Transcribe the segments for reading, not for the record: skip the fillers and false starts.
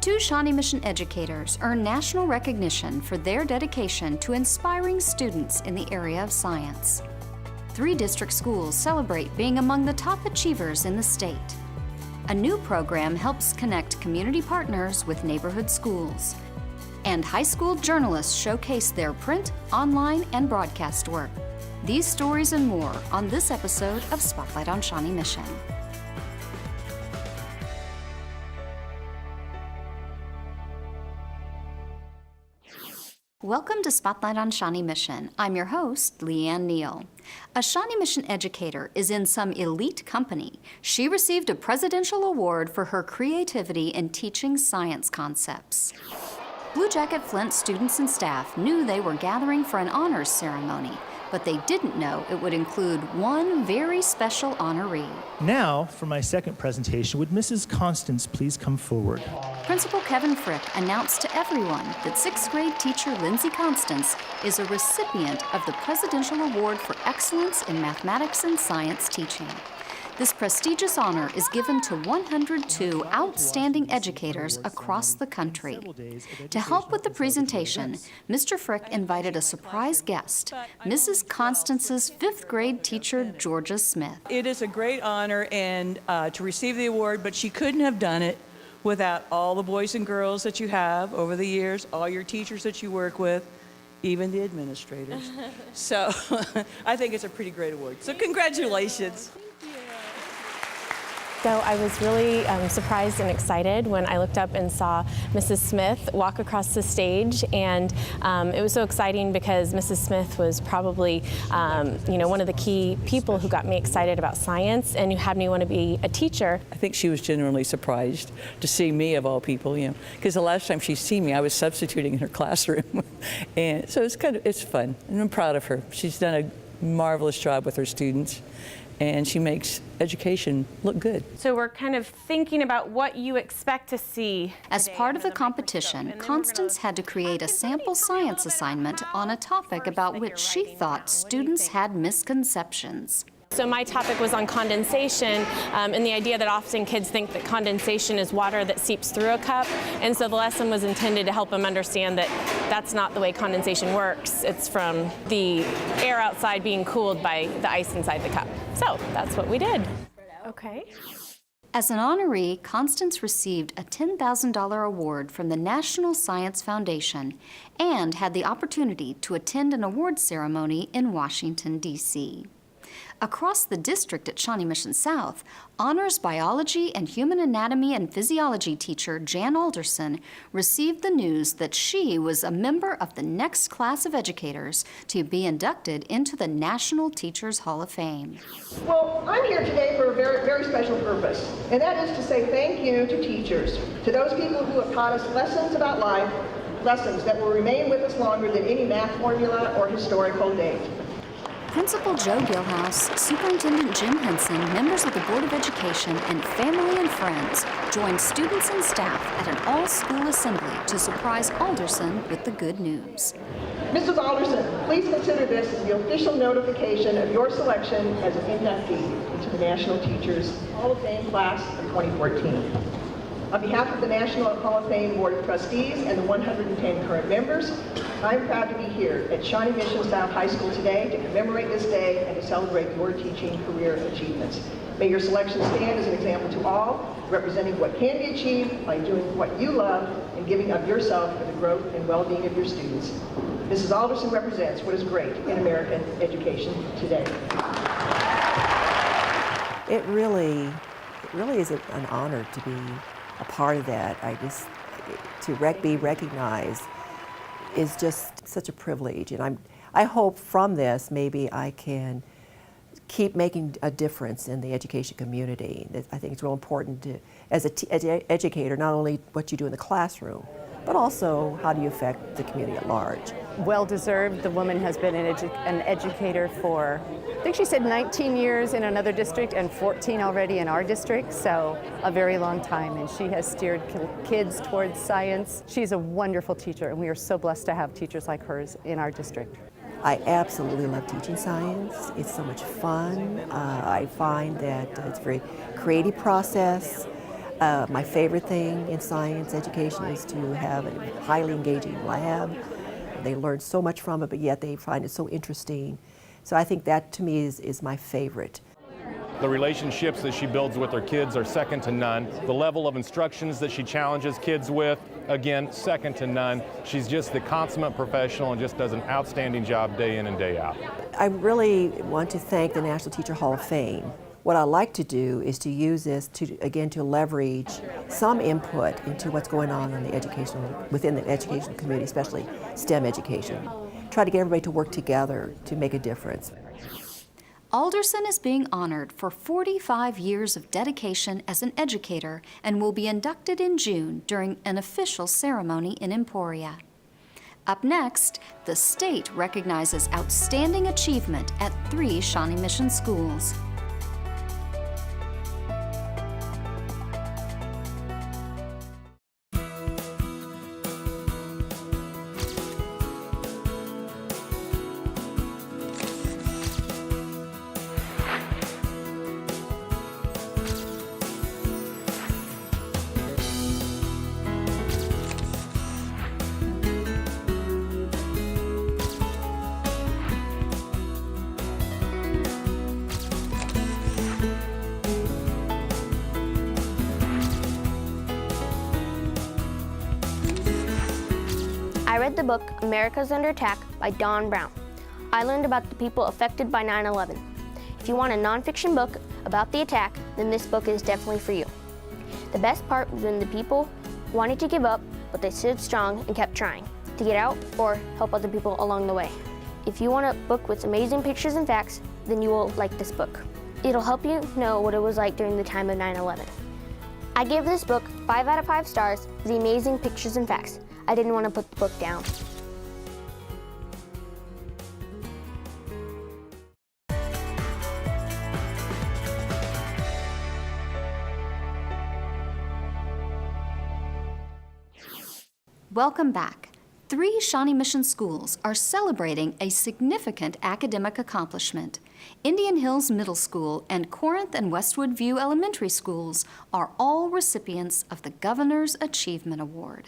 Two Shawnee Mission educators earn national recognition for their dedication to inspiring students in the area of science. 3 district schools celebrate being among the top achievers in the state. A new program helps connect community partners with neighborhood schools. And high school journalists showcase their print, online, and broadcast work. These stories and more on this episode of Spotlight on Shawnee Mission. Welcome to Spotlight on Shawnee Mission. I'm your host, Leanne Neal. A Shawnee Mission educator is in some elite company. She received a presidential award for her creativity in teaching science concepts. Blue Jacket Flint students and staff knew they were gathering for an honors ceremony, but they didn't know it would include one very special honoree. Now, for my second presentation, would Mrs. Constance please come forward? Principal Kevin Frick announced to everyone that 6th grade teacher Lindsay Constance is a recipient of the Presidential Award for Excellence in Mathematics and Science Teaching. This prestigious honor is given to 102 outstanding educators across the country. To help with the presentation, Mr. Frick invited a surprise guest, Mrs. Constance's 5th grade teacher, Georgia Smith. It is a great honor and to receive the award, but she couldn't have done it without all the boys and girls that you have over the years, all your teachers that you work with, even the administrators. So I think it's a pretty great award. So congratulations. So I was really surprised and excited when I looked up and saw Mrs. Smith walk across the stage, and it was so exciting because Mrs. Smith was probably one of the key people who got me excited about science and who had me want to be a teacher. I think she was genuinely surprised to see me, of all people, because the last time she's seen me, I was substituting in her classroom. And so it's fun, and I'm proud of her. She's done a marvelous job with her students, and she makes education look good. So we're kind of thinking about what you expect to see. As part of the competition, Constance had to create a sample science assignment on a topic about which she thought students had misconceptions. So my topic was on condensation, and the idea that often kids think that condensation is water that seeps through a cup, and so the lesson was intended to help them understand that that's not the way condensation works. It's from the air outside being cooled by the ice inside the cup. So that's what we did. Okay. As an honoree, Constance received a $10,000 award from the National Science Foundation and had the opportunity to attend an award ceremony in Washington, D.C. Across the district at Shawnee Mission South, honors biology and human anatomy and physiology teacher Jan Alderson received the news that she was a member of the next class of educators to be inducted into the National Teachers Hall of Fame. Well, I'm here today for a very, very special purpose, and that is to say thank you to teachers, to those people who have taught us lessons about life, lessons that will remain with us longer than any math formula or historical date. Principal Joe Gilhouse, Superintendent Jim Henson, members of the Board of Education, and family and friends joined students and staff at an all-school assembly to surprise Alderson with the good news. Mrs. Alderson, please consider this as the official notification of your selection as an inductee into the National Teachers Hall of Fame class of 2014. On behalf of the National Hall of Fame Board of Trustees and the 110 current members, I am proud to be here at Shawnee Mission South High School today to commemorate this day and to celebrate your teaching career achievements. May your selection stand as an example to all, representing what can be achieved by doing what you love and giving of yourself for the growth and well-being of your students. Mrs. Alderson represents what is great in American education today. It really is an honor to be a part of that. To be recognized is just such a privilege, and I hope from this maybe I can keep making a difference in the education community. I think it's real important to, as an educator, not only what you do in the classroom, but also how do you affect the community at large. Well deserved. The woman has been an educator for, I think she said 19 years in another district and 14 already in our district, so a very long time, and she has steered kids towards science. She's a wonderful teacher, and we are so blessed to have teachers like hers in our district. I absolutely love teaching science. It's so much fun. I find that it's a very creative process. My favorite thing in science education is to have a highly engaging lab. They learn so much from it, but yet they find it so interesting. So I think that to me is my favorite. The relationships that she builds with her kids are second to none. The level of instructions that she challenges kids with, again, second to none. She's just the consummate professional and just does an outstanding job day in and day out. I really want to thank the National Teacher Hall of Fame. What I like to do is to use this to leverage some input into what's going on in within the educational community, especially STEM education. Try to get everybody to work together to make a difference. Alderson is being honored for 45 years of dedication as an educator and will be inducted in June during an official ceremony in Emporia. Up next, the state recognizes outstanding achievement at 3 Shawnee Mission schools. I read the book America's Under Attack by Don Brown. I learned about the people affected by 9/11. If you want a nonfiction book about the attack, then this book is definitely for you. The best part was when the people wanted to give up, but they stood strong and kept trying to get out or help other people along the way. If you want a book with amazing pictures and facts, then you will like this book. It'll help you know what it was like during the time of 9/11. I gave this book 5 out of 5 stars for the amazing pictures and facts. I didn't want to put the book down. Welcome back. 3 Shawnee Mission schools are celebrating a significant academic accomplishment. Indian Hills Middle School and Corinth and Westwood View Elementary Schools are all recipients of the Governor's Achievement Award.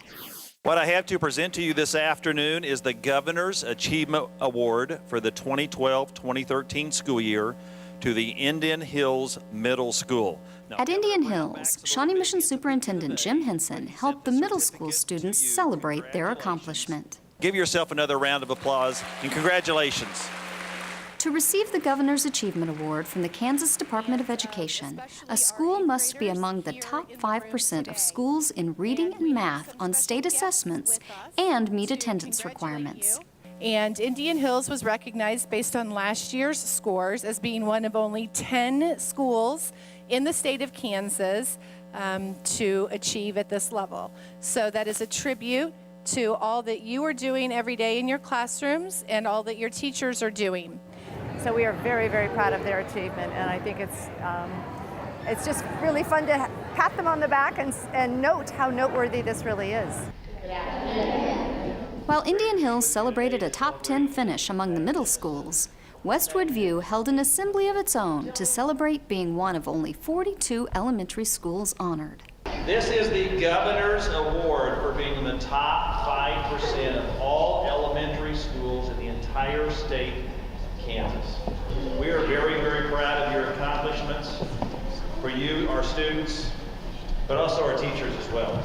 What I have to present to you this afternoon is the Governor's Achievement Award for the 2012-2013 school year to the Indian Hills Middle School. At Indian Hills, Shawnee Mission Superintendent Jim Henson helped the middle school students celebrate their accomplishment. Give yourself another round of applause and congratulations. To receive the Governor's Achievement Award from the Kansas Department of Education, a school must be among the top 5% of schools in reading and math on state assessments and meet attendance requirements. And Indian Hills was recognized based on last year's scores as being one of only 10 schools in the state of Kansas to achieve at this level. So that is a tribute to all that you are doing every day in your classrooms and all that your teachers are doing. So we are very, very proud of their achievement, and I think it's just really fun to pat them on the back and note how noteworthy this really is. While Indian Hills celebrated a top 10 finish among the middle schools, Westwood View held an assembly of its own to celebrate being one of only 42 elementary schools honored. This is the Governor's Award for being in the top 5% of all elementary schools in the entire state of Kansas. We are very, very proud of your accomplishments for you, our students, but also our teachers as well.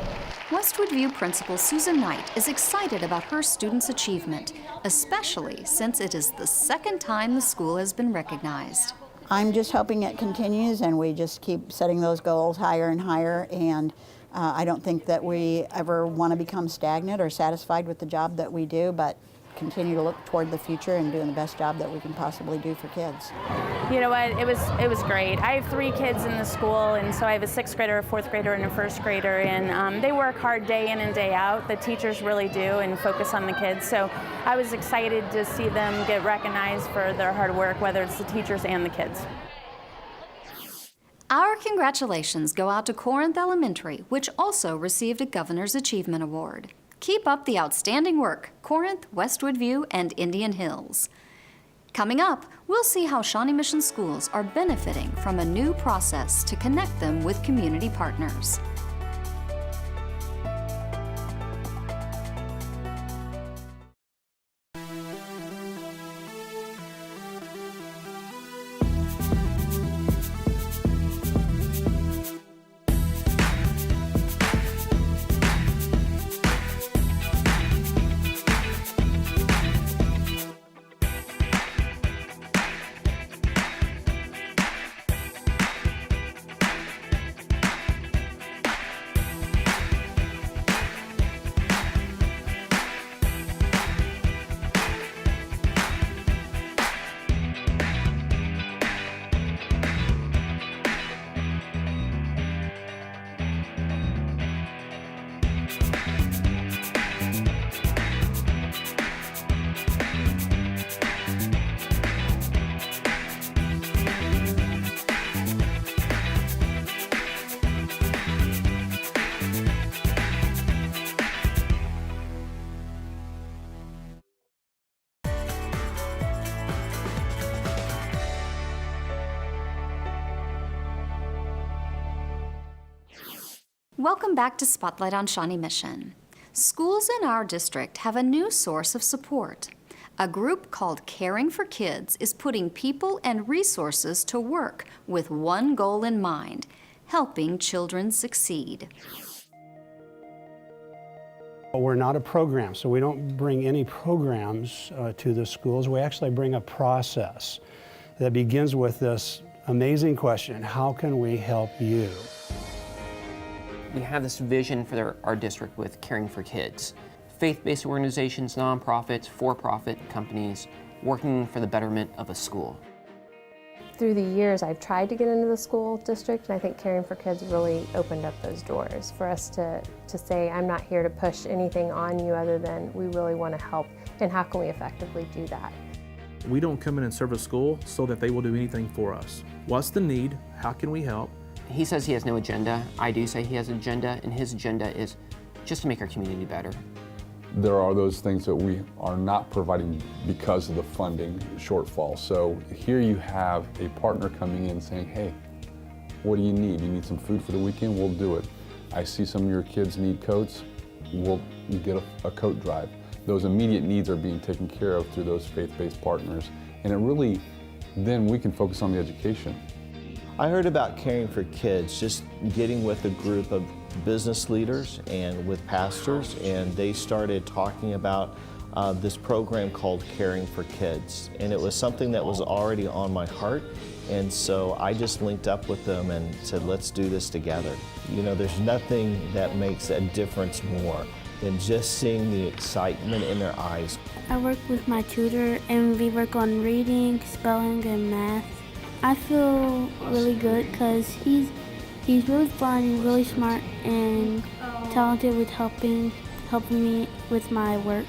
Westwood View Principal Susan Knight is excited about her students' achievement, especially since it is the second time the school has been recognized. I'm just hoping it continues and we just keep setting those goals higher and higher, and I don't think that we ever want to become stagnant or satisfied with the job that we do, but continue to look toward the future and doing the best job that we can possibly do for kids. You know what, it was great. I have 3 kids in the school, and so I have a 6th grader, a 4th grader, and a 1st grader, and they work hard day in and day out. The teachers really do and focus on the kids, so I was excited to see them get recognized for their hard work, whether it's the teachers and the kids. Our congratulations go out to Corinth Elementary, which also received a Governor's Achievement Award. Keep up the outstanding work, Corinth, Westwood View, and Indian Hills. Coming up, we'll see how Shawnee Mission schools are benefiting from a new process to connect them with community partners. Welcome back to Spotlight on Shawnee Mission. Schools in our district have a new source of support. A group called Caring for Kids is putting people and resources to work with one goal in mind: helping children succeed. We're not a program, so we don't bring any programs to the schools. We actually bring a process that begins with this amazing question: how can we help you? We have this vision for our district with Caring for Kids. Faith-based organizations, nonprofits, for-profit companies working for the betterment of a school. Through the years, I've tried to get into the school district, and I think Caring for Kids really opened up those doors for us to say, I'm not here to push anything on you other than we really want to help, and how can we effectively do that? We don't come in and serve a school so that they will do anything for us. What's the need? How can we help? He says he has no agenda. I do say he has an agenda, and his agenda is just to make our community better. There are those things that we are not providing because of the funding shortfall. So here you have a partner coming in saying, hey, what do you need? You need some food for the weekend? We'll do it. I see some of your kids need coats. We'll get a coat drive. Those immediate needs are being taken care of through those faith-based partners. And it really, then we can focus on the education. I heard about Caring for Kids just getting with a group of business leaders and with pastors, and they started talking about this program called Caring for Kids. And it was something that was already on my heart, and so I just linked up with them and said, let's do this together. You know, there's nothing that makes a difference more than just seeing the excitement in their eyes. I work with my tutor, and we work on reading, spelling, and math. I feel really good because he's really fun, really smart, and talented with helping me with my work.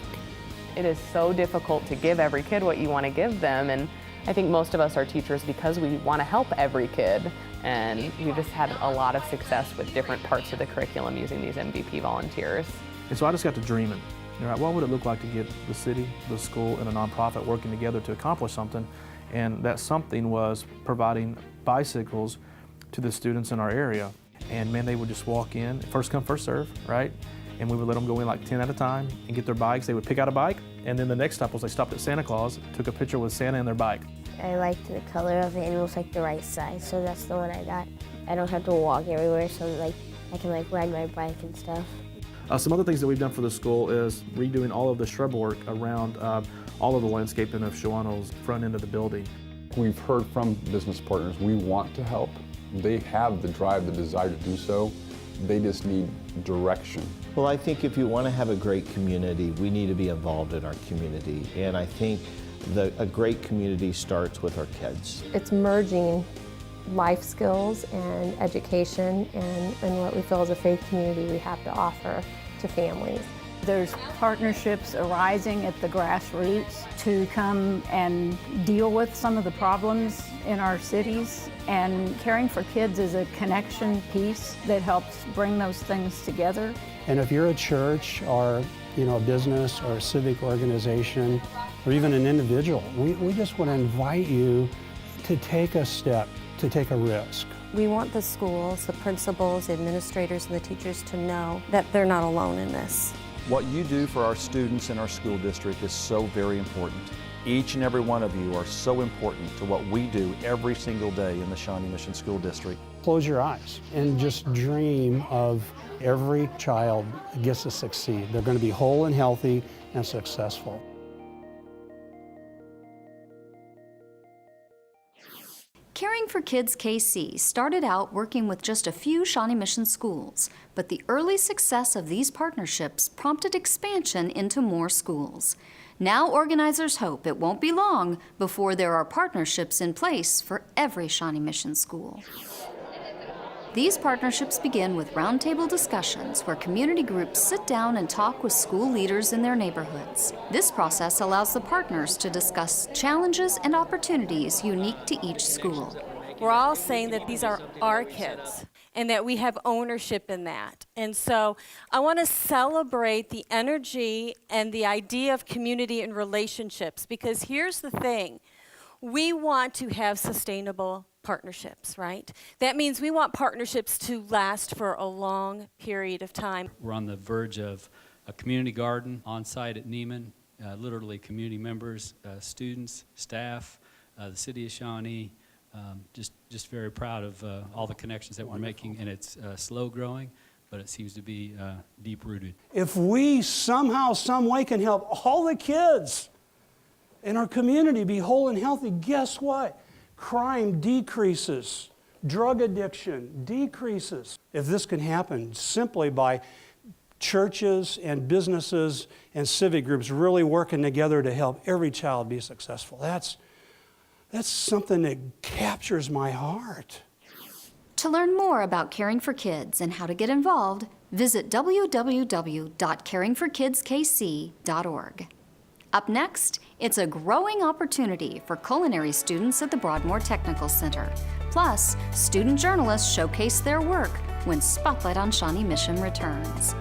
It is so difficult to give every kid what you want to give them, and I think most of us are teachers because we want to help every kid, and we've just had a lot of success with different parts of the curriculum using these MVP volunteers. And so I just got to dreaming. What would it look like to get the city, the school, and a nonprofit working together to accomplish something? And that something was providing bicycles to the students in our area. And man, they would just walk in, first come, first serve, right? And we would let them go in like 10 at a time and get their bikes. They would pick out a bike, and then the next stop was they stopped at Santa Claus, took a picture with Santa and their bike. I liked the color of it, and it was like the right size, so that's the one I got. I don't have to walk everywhere, so like I can like ride my bike and stuff. Some other things that we've done for the school is redoing all of the shrub work around all of the landscaping of Shawano's front end of the building. We've heard from business partners, we want to help. They have the drive, the desire to do so. They just need direction. Well, I think if you want to have a great community, we need to be involved in our community. And I think a great community starts with our kids. It's merging life skills and education and what we feel as a faith community we have to offer to families. There's partnerships arising at the grassroots to come and deal with some of the problems in our cities. And Caring for Kids is a connection piece that helps bring those things together. And if you're a church or a business or a civic organization or even an individual, we just want to invite you to take a step, to take a risk. We want the schools, the principals, the administrators, and the teachers to know that they're not alone in this. What you do for our students in our school district is so very important. Each and every one of you are so important to what we do every single day in the Shawnee Mission School District. Close your eyes and just dream of every child gets to succeed. They're going to be whole and healthy and successful. Caring for Kids KC started out working with just a few Shawnee Mission schools, but the early success of these partnerships prompted expansion into more schools. Now organizers hope it won't be long before there are partnerships in place for every Shawnee Mission school. These partnerships begin with roundtable discussions where community groups sit down and talk with school leaders in their neighborhoods. This process allows the partners to discuss challenges and opportunities unique to each school. We're all saying that these are our kids and that we have ownership in that. And so I want to celebrate the energy and the idea of community and relationships, because here's the thing. We want to have sustainable partnerships, right? That means we want partnerships to last for a long period of time. We're on the verge of a community garden on site at Neiman, literally community members, students, staff, the city of Shawnee. Just very proud of all the connections that we're making, and it's slow growing, but it seems to be deep rooted. If we somehow, some way can help all the kids in our community be whole and healthy, guess what? Crime decreases, drug addiction decreases. If this can happen simply by churches and businesses and civic groups really working together to help every child be successful, that's something that captures my heart. To learn more about Caring for Kids and how to get involved, visit www.caringforkidskc.org. Up next, it's a growing opportunity for culinary students at the Broadmoor Technical Center. Plus, student journalists showcase their work when Spotlight on Shawnee Mission returns.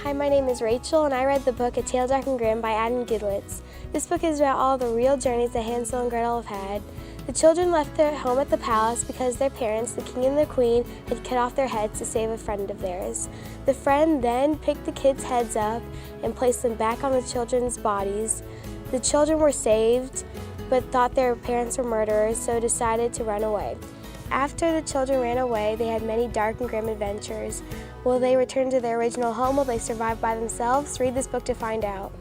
Hi, my name is Rachel, and I read the book A Tale Dark and Grim by Adam Gidlitz. This book is about all the real journeys that Hansel and Gretel have had. The children left their home at the palace because their parents, the king and the queen, had cut off their heads to save a friend of theirs. The friend then picked the kids' heads up and placed them back on the children's bodies. The children were saved, but thought their parents were murderers, so decided to run away. After the children ran away, they had many dark and grim adventures. Will they return to their original home? Will they survive by themselves? Read this book to find out.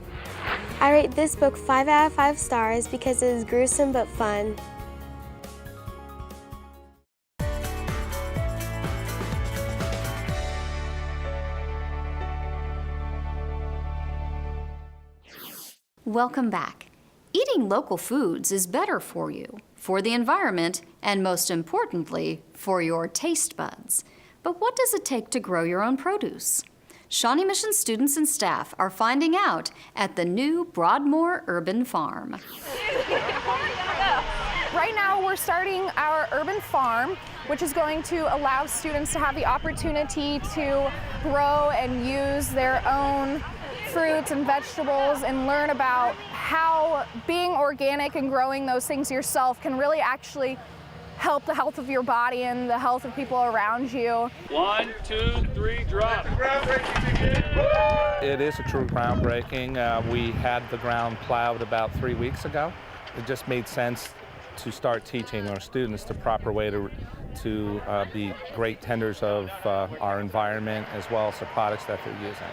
I rate this book 5 out of 5 stars because it is gruesome but fun. Welcome back. Eating local foods is better for you, for the environment, and most importantly, for your taste buds. But what does it take to grow your own produce? Shawnee Mission students and staff are finding out at the new Broadmoor Urban Farm. Right now we're starting our urban farm, which is going to allow students to have the opportunity to grow and use their own fruits and vegetables and learn about how being organic and growing those things yourself can really actually help the health of your body and the health of people around you. 1, 2, 3, drop. It is a true groundbreaking. We had the ground plowed about 3 weeks ago. It just made sense to start teaching our students the proper way to be great tenders of our environment as well as the products that they're using.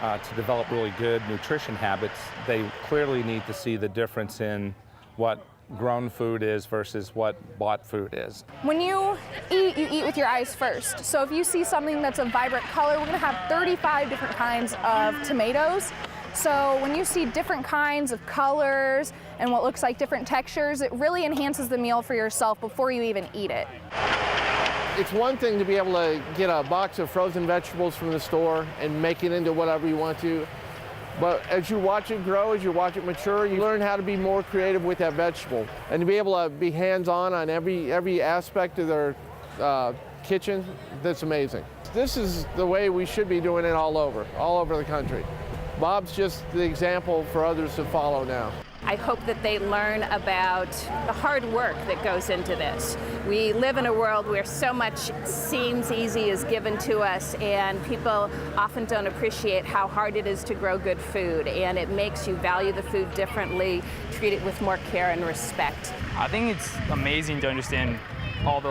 To develop really good nutrition habits, they clearly need to see the difference in what grown food is versus what bought food is. When you eat with your eyes first. So if you see something that's a vibrant color, we're gonna have 35 different kinds of tomatoes. So when you see different kinds of colors and what looks like different textures, it really enhances the meal for yourself before you even eat it. It's one thing to be able to get a box of frozen vegetables from the store and make it into whatever you want to. But as you watch it grow, as you watch it mature, you learn how to be more creative with that vegetable. And to be able to be hands-on on every aspect of their kitchen, that's amazing. This is the way we should be doing it all over the country. Bob's just the example for others to follow now. I hope that they learn about the hard work that goes into this. We live in a world where so much seems easy is given to us, and people often don't appreciate how hard it is to grow good food, and it makes you value the food differently, treat it with more care and respect. I think it's amazing to understand all the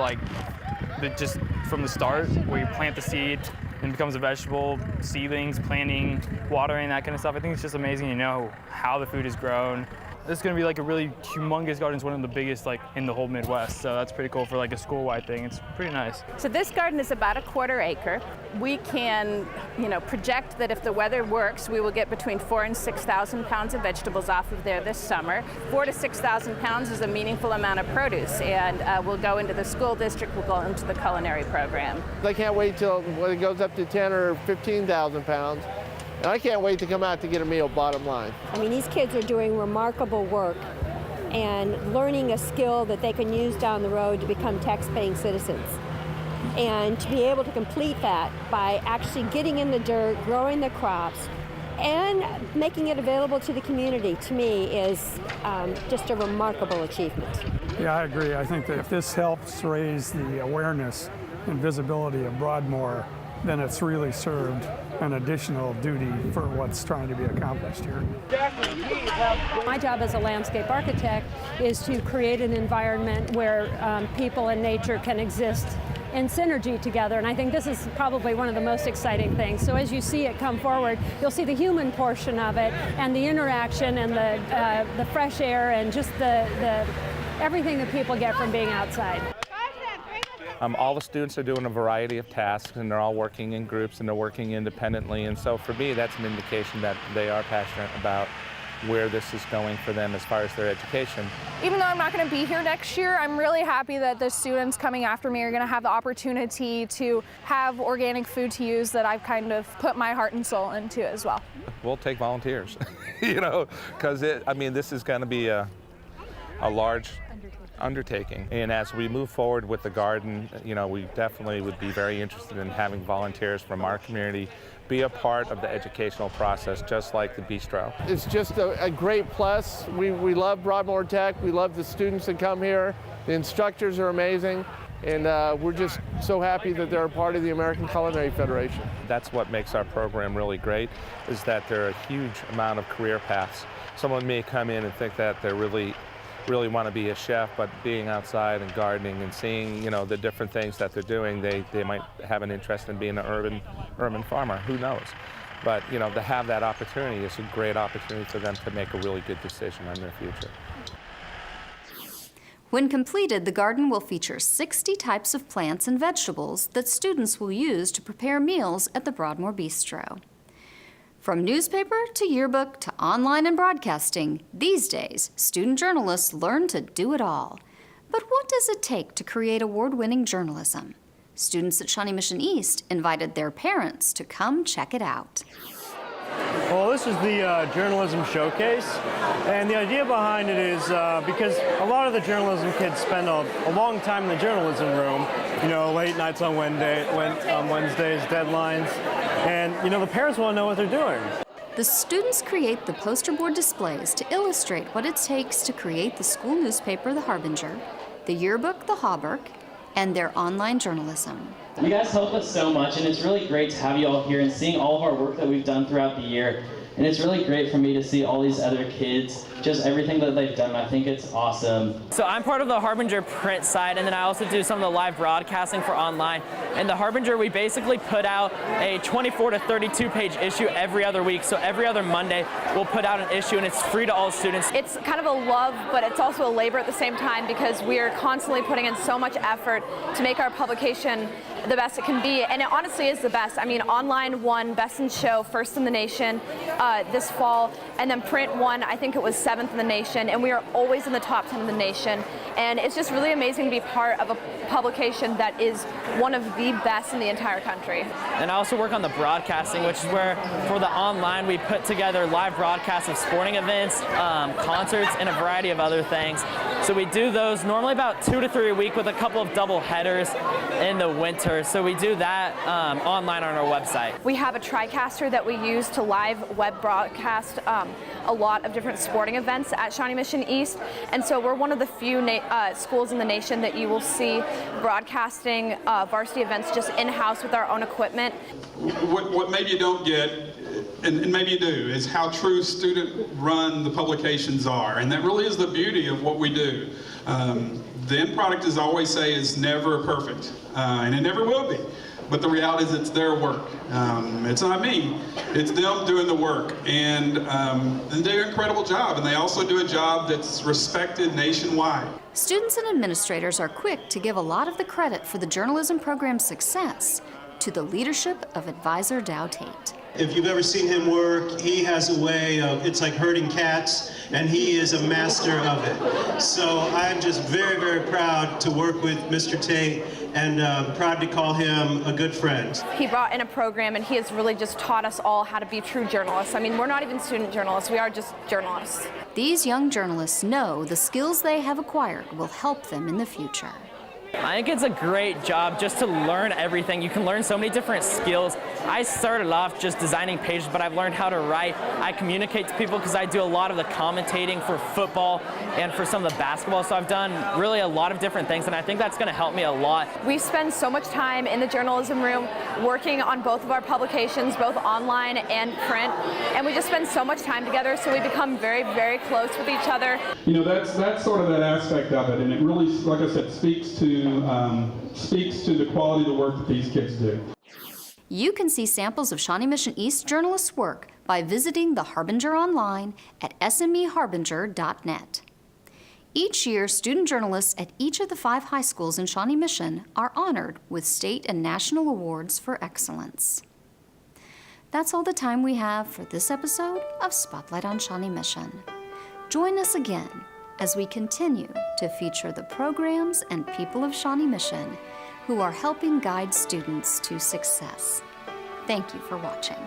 just from the start, where you plant the seed and it becomes a vegetable, seedlings, planting, watering, that kind of stuff. I think it's just amazing to know how the food is grown. This is going to be like a really humongous garden. It's one of the biggest in the whole Midwest, so that's pretty cool for like a school-wide thing. It's pretty nice. So this garden is about a 1/4 acre. We can, project that if the weather works, we will get between 4,000 and 6,000 pounds of vegetables off of there this summer. 4,000 to 6,000 pounds is a meaningful amount of produce, and we'll go into the school district, we'll go into the culinary program. I can't wait till when it goes up to 10 or 15,000 pounds. And I can't wait to come out to get a meal, bottom line. I mean, these kids are doing remarkable work and learning a skill that they can use down the road to become tax-paying citizens. And to be able to complete that by actually getting in the dirt, growing the crops, and making it available to the community, to me, is just a remarkable achievement. Yeah, I agree. I think that if this helps raise the awareness and visibility of Broadmoor, then it's really served an additional duty for what's trying to be accomplished here. My job as a landscape architect is to create an environment where people and nature can exist in synergy together, and I think this is probably one of the most exciting things. So as you see it come forward, you'll see the human portion of it and the interaction and the fresh air and just the everything that people get from being outside. All the students are doing a variety of tasks, and they're all working in groups and they're working independently, and so for me that's an indication that they are passionate about where this is going for them as far as their education. Even though I'm not going to be here next year, I'm really happy that the students coming after me are going to have the opportunity to have organic food to use that I've kind of put my heart and soul into as well. We'll take volunteers, because this is going to be a large undertaking. And as we move forward with the garden, we definitely would be very interested in having volunteers from our community be a part of the educational process, just like the bistro. It's just a great plus. We love Broadmoor Tech. We love the students that come here. The instructors are amazing. And we're just so happy that they're a part of the American Culinary Federation. That's what makes our program really great, is that there are a huge amount of career paths. Someone may come in and think that they really want to be a chef, but being outside and gardening and seeing, the different things that they're doing, they might have an interest in being an urban farmer. Who knows? But, to have that opportunity is a great opportunity for them to make a really good decision on their future. When completed, the garden will feature 60 types of plants and vegetables that students will use to prepare meals at the Broadmoor Bistro. From newspaper to yearbook to online and broadcasting, these days, student journalists learn to do it all. But what does it take to create award-winning journalism? Students at Shawnee Mission East invited their parents to come check it out. Well, this is the journalism showcase, and the idea behind it is because a lot of the journalism kids spend a long time in the journalism room, late nights on Wednesdays, deadlines, and the parents want to know what they're doing. The students create the poster board displays to illustrate what it takes to create the school newspaper, The Harbinger, the yearbook, The Hawberk, and their online journalism. You guys help us so much, and it's really great to have you all here and seeing all of our work that we've done throughout the year. And it's really great for me to see all these other kids, just everything that they've done. I think it's awesome. So I'm part of the Harbinger print side, and then I also do some of the live broadcasting for online. And the Harbinger, we basically put out a 24 to 32 page issue every other week. So every other Monday, we'll put out an issue, and it's free to all students. It's kind of a love, but it's also a labor at the same time, because we're constantly putting in so much effort to make our publication the best it can be, and it honestly is the best. I mean, online won Best in Show, first in the nation this fall, and then print won, I think it was 7th in the nation, and we are always in the top 10 in the nation. And it's just really amazing to be part of a publication that is one of the the best in the entire country. And I also work on the broadcasting, which is where for the online we put together live broadcasts of sporting events, concerts, and a variety of other things. So we do those normally about 2 to 3 a week with a couple of double headers in the winter. So we do that online on our website. We have a TriCaster that we use to live web broadcast a lot of different sporting events at Shawnee Mission East, and so we're one of the few schools in the nation that you will see broadcasting varsity events just in-house with our own equipment. What maybe you don't get, and maybe you do, is how true student-run the publications are, and that really is the beauty of what we do. The end product, as I always say, is never perfect, and it never will be. But the reality is it's their work. It's not me, it's them doing the work. And they do an incredible job, and they also do a job that's respected nationwide. Students and administrators are quick to give a lot of the credit for the journalism program's success to the leadership of Advisor Dow Tate. If you've ever seen him work, he has a way of, it's like herding cats, and he is a master of it. So I'm just very, very proud to work with Mr. Tate, and proud to call him a good friend. He brought in a program, and he has really just taught us all how to be true journalists. I mean, we're not even student journalists, we are just journalists. These young journalists know the skills they have acquired will help them in the future. I think it's a great job just to learn everything. You can learn so many different skills. I started off just designing pages, but I've learned how to write. I communicate to people because I do a lot of the commentating for football and for some of the basketball, so I've done really a lot of different things, and I think that's going to help me a lot. We spend so much time in the journalism room working on both of our publications, both online and print, and we just spend so much time together, so we become very, very close with each other. You know, that's sort of that aspect of it, and it really, like I said, speaks to the quality of the work that these kids do. You can see samples of Shawnee Mission East journalists' work by visiting the Harbinger online at smeharbinger.net. Each year, student journalists at each of the 5 high schools in Shawnee Mission are honored with state and national awards for excellence. That's all the time we have for this episode of Spotlight on Shawnee Mission. Join us again as we continue to feature the programs and people of Shawnee Mission who are helping guide students to success. Thank you for watching.